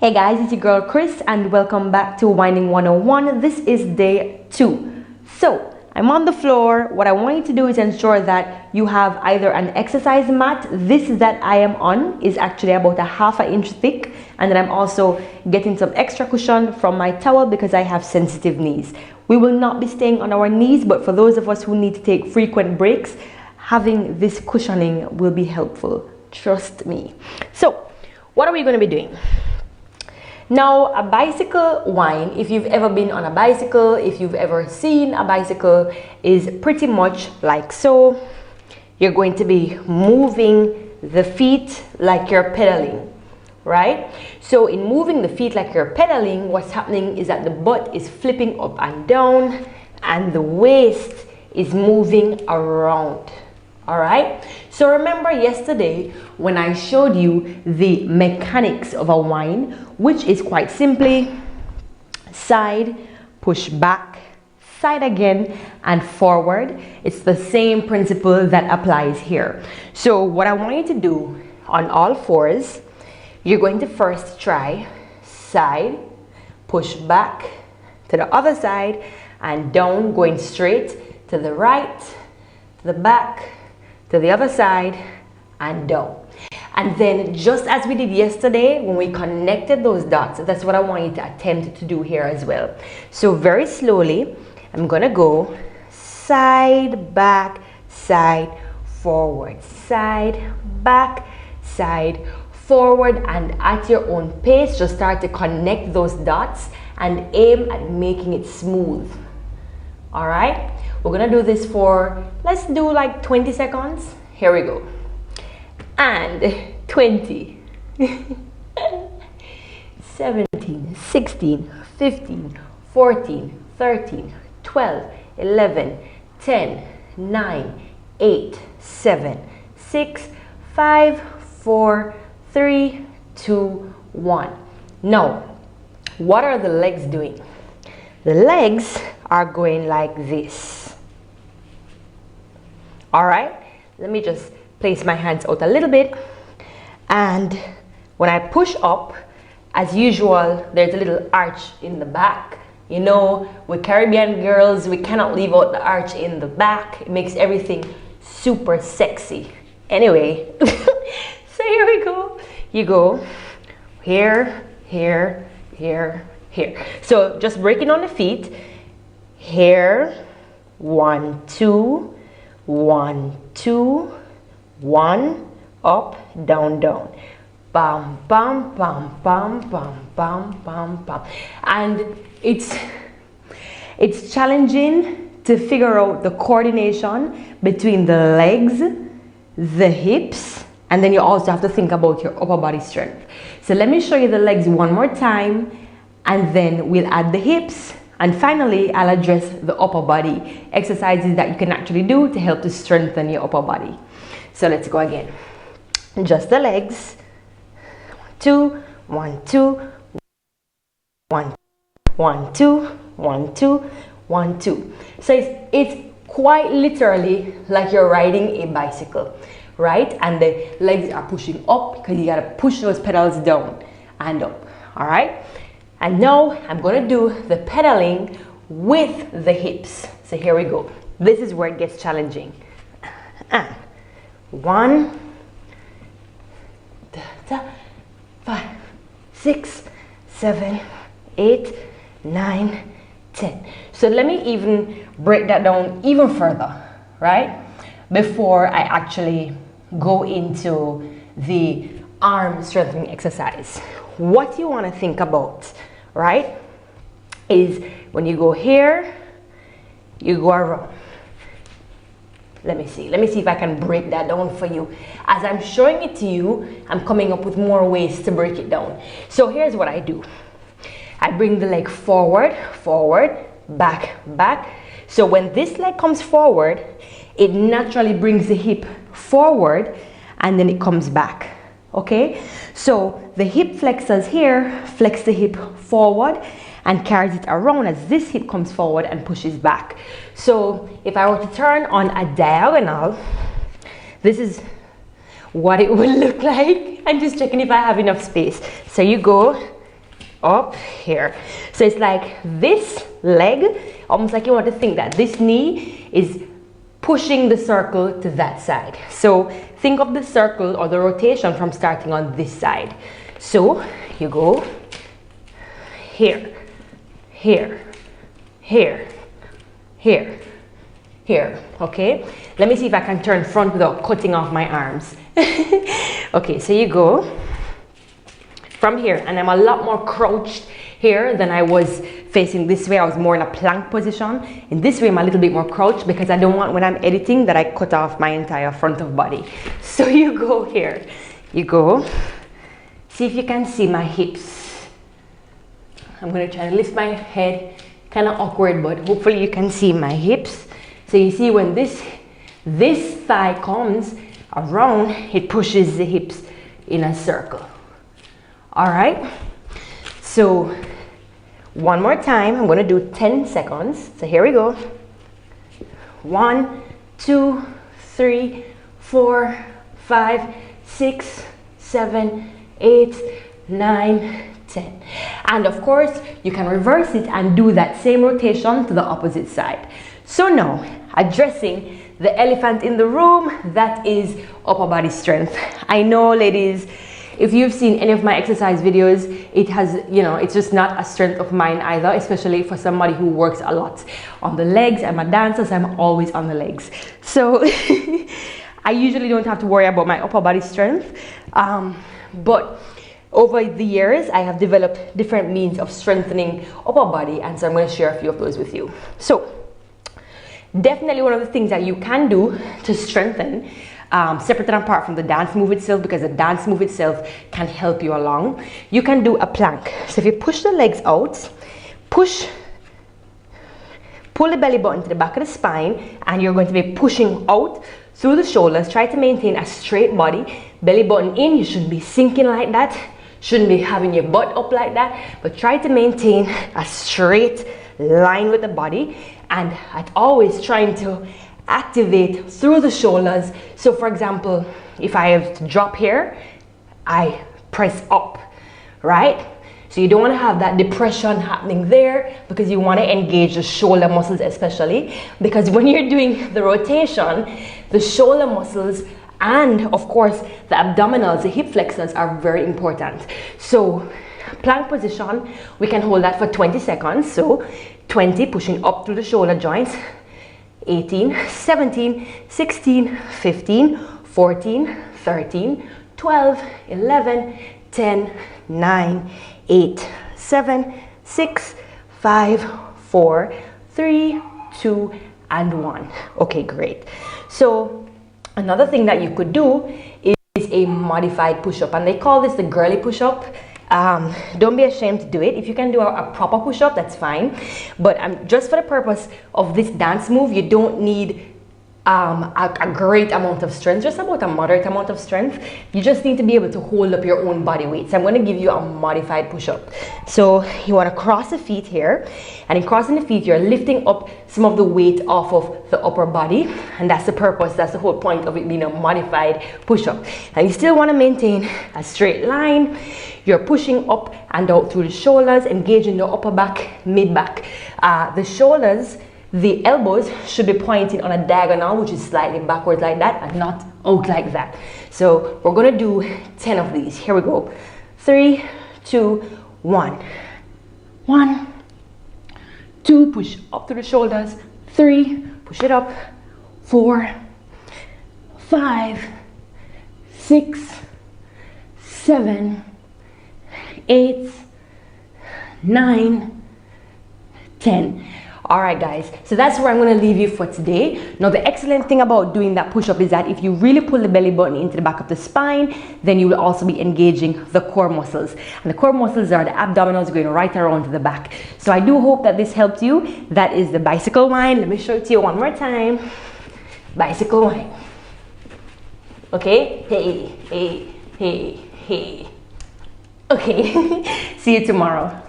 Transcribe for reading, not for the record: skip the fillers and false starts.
Hey guys, it's your girl Chris and welcome back to Winding 101. This is day 2. So, I'm on the floor. What I want you to do is ensure that you have either an exercise mat. This that I am on is actually about a ½ inch thick, and then I'm also getting some extra cushion from my towel because I have sensitive knees. We will not be staying on our knees, but for those of us who need to take frequent breaks, having this cushioning will be helpful. Trust me. So, what are we going to be doing? Now, a bicycle wind, if you've ever been on a bicycle, if you've ever seen a bicycle, is pretty much like so. You're going to be moving the feet like you're pedaling, right? So in moving the feet like you're pedaling, what's happening is that the butt is flipping up and down and the waist is moving around. All right, so remember yesterday when I showed you the mechanics of a wind, which is quite simply side, push back, side again, and forward. It's the same principle that applies here. So what I want you to do on all fours, you're going to first try side, push back to the other side, and down, going straight to the right, to the back, to the other side, and down. And then just as we did yesterday when we connected those dots, that's what I want you to attempt to do here as well. So very slowly, I'm gonna go side, back, side, forward, side, back, side, forward, and at your own pace, just start to connect those dots and aim at making it smooth. All right, we're gonna do this for, let's do like 20 seconds. Here we go. And 20, 17, 16, 15, 14, 13, 12, 11, 10, 9, 8, 7, 6, 5, 4, 3, 2, 1. Now, what are the legs doing? The legs are going like this. All right, let me just place my hands out a little bit, and when I push up, as usual, there's a little arch in the back. You know, with Caribbean girls, we cannot leave out the arch in the back. It makes everything super sexy. Anyway, so here we go. You go here, here, here, here. So just breaking on the feet. Here, 1, 2, 1, 2, 1, up, down, down. Bam, bam, bam, bam, bam, bam, bam, bam. And it's challenging to figure out the coordination between the legs, the hips, and then you also have to think about your upper body strength. So let me show you the legs one more time, and then we'll add the hips. And finally, I'll address the upper body exercises that you can actually do to help to strengthen your upper body. So let's go again. Just the legs. 2, 1, 2, 1, 1, 2, 1, 2, 1, 2. So it's quite literally like you're riding a bicycle, right? And the legs are pushing up because you gotta push those pedals down and up, all right? And now I'm gonna do the pedaling with the hips. So here we go. This is where it gets challenging. And 1, 5, 6, 7, 8, 9, 10. So let me even break that down even further, right? Before I actually go into the arm strengthening exercise. What you want to think about, right, is when you go here, you go around. Let me see if I can break that down for you. As I'm showing it to you, I'm coming up with more ways to break it down. So here's what I do. I bring the leg forward, forward, back, back. So when this leg comes forward, it naturally brings the hip forward and then it comes back. Okay, so the hip flexors here flex the hip forward and carries it around as this hip comes forward and pushes back. So if I were to turn on a diagonal, this is what it would look like. I'm just checking if I have enough space. So you go up, here. So it's like this leg, almost like you want to think that this knee is pushing the circle to that side. So think of the circle or the rotation from starting on this side. So you go here, here, here, here, here, okay? Let me see if I can turn front without cutting off my arms. Okay, so you go from here, and I'm a lot more crouched here than I was facing this way. I was more in a plank position. In this way, I'm a little bit more crouched because I don't want, when I'm editing, that I cut off my entire front of body. So you go here, you go. See if you can see my hips. I'm gonna try to lift my head, kind of awkward, but hopefully you can see my hips. So you see when this thigh comes around, it pushes the hips in a circle. All right, so one more time, I'm gonna do 10 seconds. So here we go. 1, 2, 3, 4, 5, 6, 7, 8, 9, 10. And of course, you can reverse it and do that same rotation to the opposite side. So now, addressing the elephant in the room, that is upper body strength. I know, ladies, if you've seen any of my exercise videos, it has, you know, it's just not a strength of mine either, especially for somebody who works a lot on the legs. I'm a dancer, so I'm always on the legs. So I usually don't have to worry about my upper body strength. But over the years, I have developed different means of strengthening upper body, and so I'm going to share a few of those with you. So definitely one of the things that you can do to strengthen, separate and apart from the dance move itself, because the dance move itself can help you along, you can do a plank. So if you push the legs out, pull the belly button to the back of the spine, and you're going to be pushing out through the shoulders. Try to maintain a straight body, belly button in. You shouldn't be sinking like that, shouldn't be having your butt up like that, but try to maintain a straight line with the body, and at always trying to activate through the shoulders. So for example, if I have to drop here, I press up, right? So you don't want to have that depression happening there, because you want to engage the shoulder muscles, especially because when you're doing the rotation, the shoulder muscles and of course the abdominals, the hip flexors, are very important. So plank position, we can hold that for 20 seconds. So 20, pushing up through the shoulder joints. 18, 17, 16, 15, 14, 13, 12, 11, 10, 9, 8, 7, 6, 5, 4, 3, 2, and 1. Okay, great. So another thing that you could do is a modified push-up, and they call this the girly push-up. Don't be ashamed to do it. If you can do a proper push-up, that's fine, but just for the purpose of this dance move, you don't need a great amount of strength, just about a moderate amount of strength. You just need to be able to hold up your own body weight. So I'm going to give you a modified push-up. So you want to cross the feet here, and in crossing the feet, you're lifting up some of the weight off of the upper body, and that's the purpose, that's the whole point of it being a modified push-up. And you still want to maintain a straight line. You're pushing up and out through the shoulders, engaging the upper back, mid-back. The shoulders, the elbows should be pointing on a diagonal, which is slightly backwards like that, and not out like that. So we're going to do 10 of these. Here we go. 3, 2, 1. 1, 2, push up through the shoulders. 3, push it up. 4, 5, 6, 7, 8, 9, 10. All right, guys, so that's where I'm going to leave you for today. Now, the excellent thing about doing that push-up is that if you really pull the belly button into the back of the spine, then you will also be engaging the core muscles. And the core muscles are the abdominals going right around to the back. So I do hope that this helped you. That is the bicycle whine. Let me show it to you one more time. Bicycle whine. Okay? Hey, hey, hey, hey. Okay, see you tomorrow.